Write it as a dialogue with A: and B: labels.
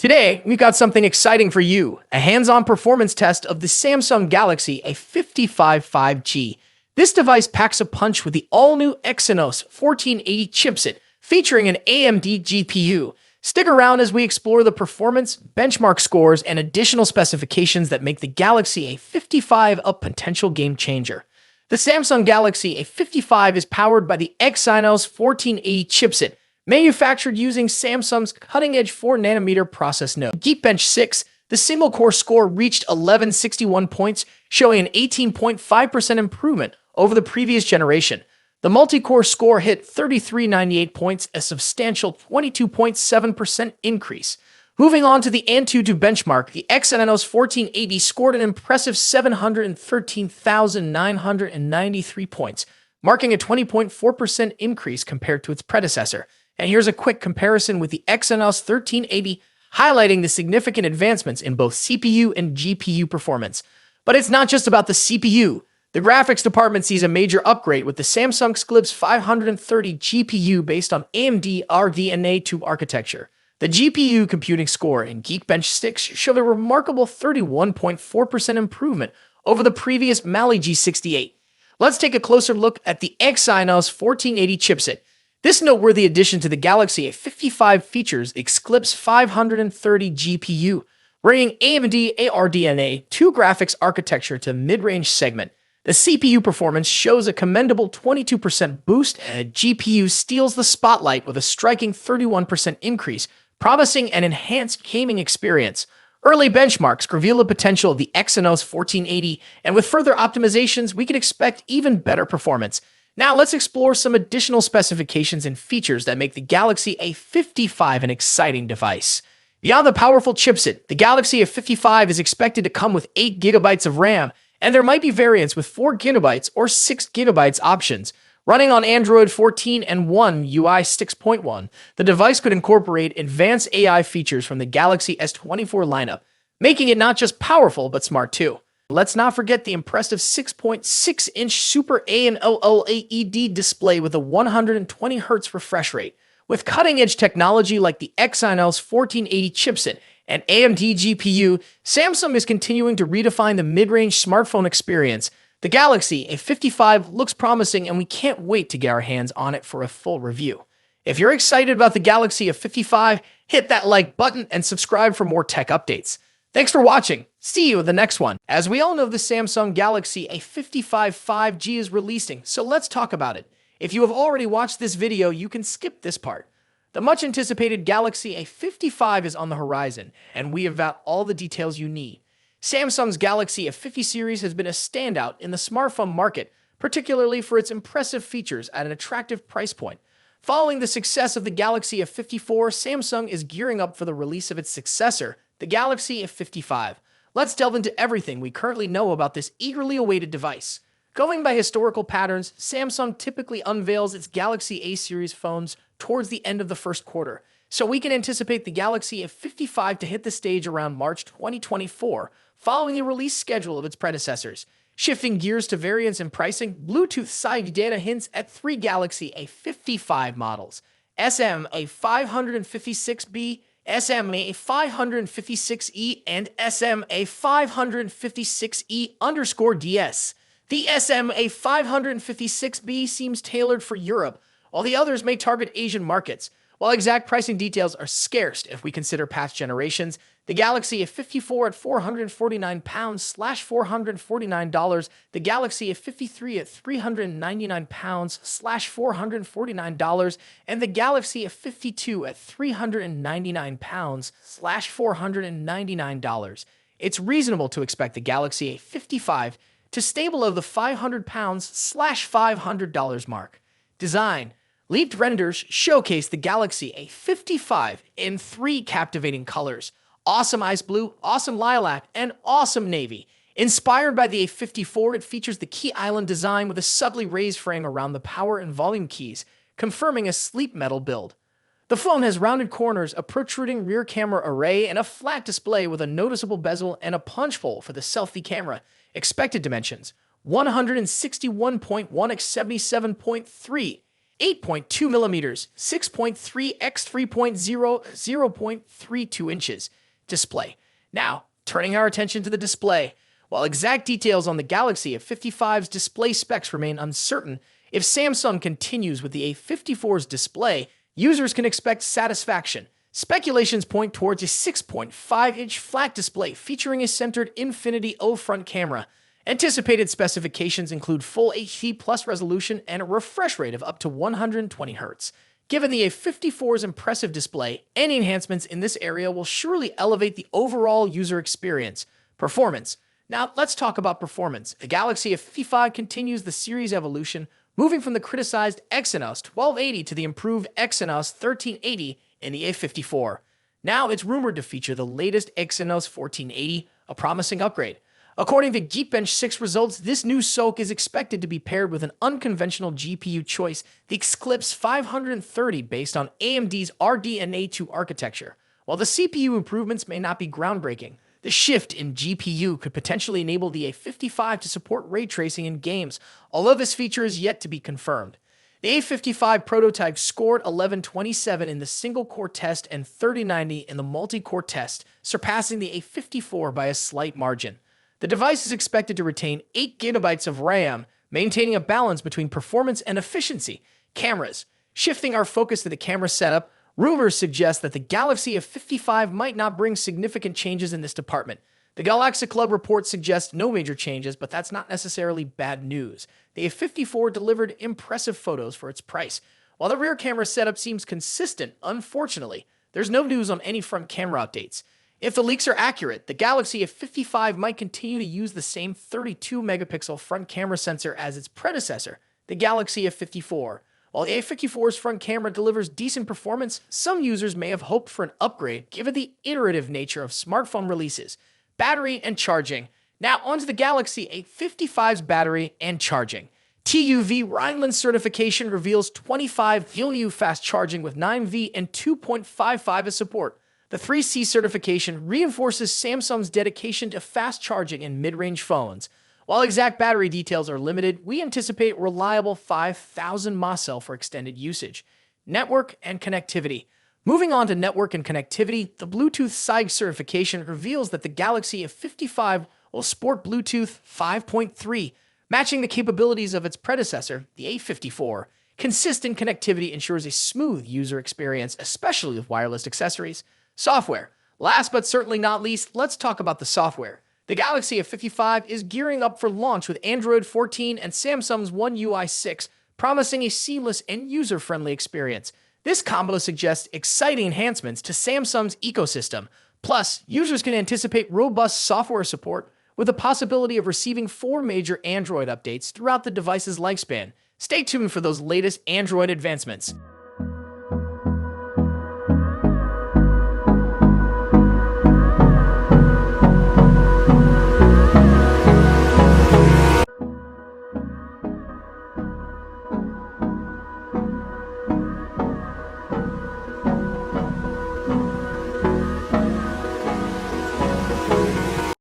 A: Today, we've got something exciting for you, a hands-on performance test of the Samsung Galaxy A55 5G. This device packs a punch with the all-new Exynos 1480 chipset, featuring an AMD GPU. Stick around as we explore the performance, benchmark scores, and additional specifications that make the Galaxy A55 a potential game-changer. The Samsung Galaxy A55 is powered by the Exynos 1480 chipset, manufactured using Samsung's cutting-edge 4nm process node. Geekbench 6, the single-core score reached 1161 points, showing an 18.5% improvement over the previous generation. The multi-core score hit 3398 points, a substantial 22.7% increase. Moving on to the Antutu benchmark, the Exynos 1480 scored an impressive 713,993 points, marking a 20.4% increase compared to its predecessor. And here's a quick comparison with the Exynos 1380, highlighting the significant advancements in both CPU and GPU performance. But it's not just about the CPU. The graphics department sees a major upgrade with the Samsung Galaxy 530 GPU based on AMD RDNA 2 architecture. The GPU computing score in Geekbench 6 showed a remarkable 31.4% improvement over the previous Mali G68. Let's take a closer look at the Exynos 1480 chipset. This noteworthy addition to the Galaxy A55 features Exynos 530 GPU, bringing AMD RDNA 2 graphics architecture to mid-range segment. The CPU performance shows a commendable 22% boost, and the GPU steals the spotlight with a striking 31% increase, promising an enhanced gaming experience. Early benchmarks reveal the potential of the Exynos 1480, and with further optimizations, we can expect even better performance. Now let's explore some additional specifications and features that make the Galaxy A55 an exciting device. Beyond the powerful chipset, the Galaxy A55 is expected to come with 8GB of RAM, and there might be variants with 4GB or 6GB options. Running on Android 14 and One UI 6.1, the device could incorporate advanced AI features from the Galaxy S24 lineup, making it not just powerful but smart too. Let's not forget the impressive 6.6-inch Super AMOLED display with a 120Hz refresh rate. With cutting-edge technology like the Exynos 1480 chipset and AMD GPU, Samsung is continuing to redefine the mid-range smartphone experience. The Galaxy A55 looks promising, and we can't wait to get our hands on it for a full review. If you're excited about the Galaxy A55, hit that like button and subscribe for more tech updates. Thanks for watching. See you in the next one. As we all know, the Samsung Galaxy A55 5G is releasing, so let's talk about it. If you have already watched this video, you can skip this part. The much anticipated Galaxy A55 is on the horizon, and we have got all the details you need. Samsung's Galaxy A50 series has been a standout in the smartphone market, particularly for its impressive features at an attractive price point. Following the success of the Galaxy A54, Samsung is gearing up for the release of its successor, the Galaxy A55. Let's delve into everything we currently know about this eagerly awaited device. Going by historical patterns, Samsung typically unveils its Galaxy A series phones towards the end of the first quarter, so we can anticipate the Galaxy A55 to hit the stage around March 2024, following the release schedule of its predecessors. Shifting gears to variants and pricing, Bluetooth side data hints at 3 Galaxy A55 models: SMA556B, SMA556E, and SMA556E_DS. The SMA556B seems tailored for Europe, while the others may target Asian markets. While exact pricing details are scarce if we consider past generations, the Galaxy A54 at £449/$449, the Galaxy A53 at £399/$449, and the Galaxy A52 at £399/$499. It's reasonable to expect the Galaxy A55 to stay below the £500/$500 mark. Design. Leaked renders showcase the Galaxy A55 in 3 captivating colors: awesome ice blue, awesome lilac, and awesome navy. Inspired by the A54, it features the key island design with a subtly raised frame around the power and volume keys, confirming a sleek metal build. The phone has rounded corners, a protruding rear camera array, and a flat display with a noticeable bezel and a punch hole for the selfie camera. Expected dimensions: 161.1 x 77.3, 8.2 millimeters, 6.3 x 3.0, 0.32 inches display. Now, turning our attention to the display. While exact details on the Galaxy A55's display specs remain uncertain, if Samsung continues with the A54's display, users can expect satisfaction. Speculations point towards a 6.5-inch flat display featuring a centered Infinity O front camera. Anticipated specifications include full HD plus resolution and a refresh rate of up to 120 Hz. Given the A54's impressive display, any enhancements in this area will surely elevate the overall user experience. Performance. Now, let's talk about performance. The Galaxy A55 continues the series evolution, moving from the criticized Exynos 1280 to the improved Exynos 1380 in the A54. Now, it's rumored to feature the latest Exynos 1480, a promising upgrade. According to Geekbench 6 results, this new SoC is expected to be paired with an unconventional GPU choice, the Eclipse 530, based on AMD's RDNA2 architecture. While the CPU improvements may not be groundbreaking, the shift in GPU could potentially enable the A55 to support ray tracing in games, although this feature is yet to be confirmed. The A55 prototype scored 1127 in the single-core test and 3090 in the multi-core test, surpassing the A54 by a slight margin. The device is expected to retain 8 GB of RAM, maintaining a balance between performance and efficiency. Cameras. Shifting our focus to the camera setup, rumors suggest that the Galaxy A55 might not bring significant changes in this department. The Galaxy Club report suggests no major changes, but that's not necessarily bad news. The A54 delivered impressive photos for its price. While the rear camera setup seems consistent, unfortunately, there's no news on any front camera updates. If the leaks are accurate, the Galaxy A55 might continue to use the same 32-megapixel front camera sensor as its predecessor, the Galaxy A54. While the A54's front camera delivers decent performance, some users may have hoped for an upgrade given the iterative nature of smartphone releases. Battery and charging. Now onto the Galaxy A55's battery and charging. TÜV Rheinland certification reveals 25 VLU fast charging with 9V and 2.55 as support. The 3C certification reinforces Samsung's dedication to fast charging in mid-range phones. While exact battery details are limited, we anticipate reliable 5,000 mAh for extended usage. Network and connectivity. Moving on to network and connectivity, the Bluetooth SIG certification reveals that the Galaxy A55 will sport Bluetooth 5.3, matching the capabilities of its predecessor, the A54. Consistent connectivity ensures a smooth user experience, especially with wireless accessories. Software. Last but certainly not least, let's talk about the software. The Galaxy A55 is gearing up for launch with Android 14 and Samsung's One UI 6, promising a seamless and user-friendly experience. This combo suggests exciting enhancements to Samsung's ecosystem. Plus, users can anticipate robust software support with the possibility of receiving 4 major Android updates throughout the device's lifespan. Stay tuned for those latest Android advancements.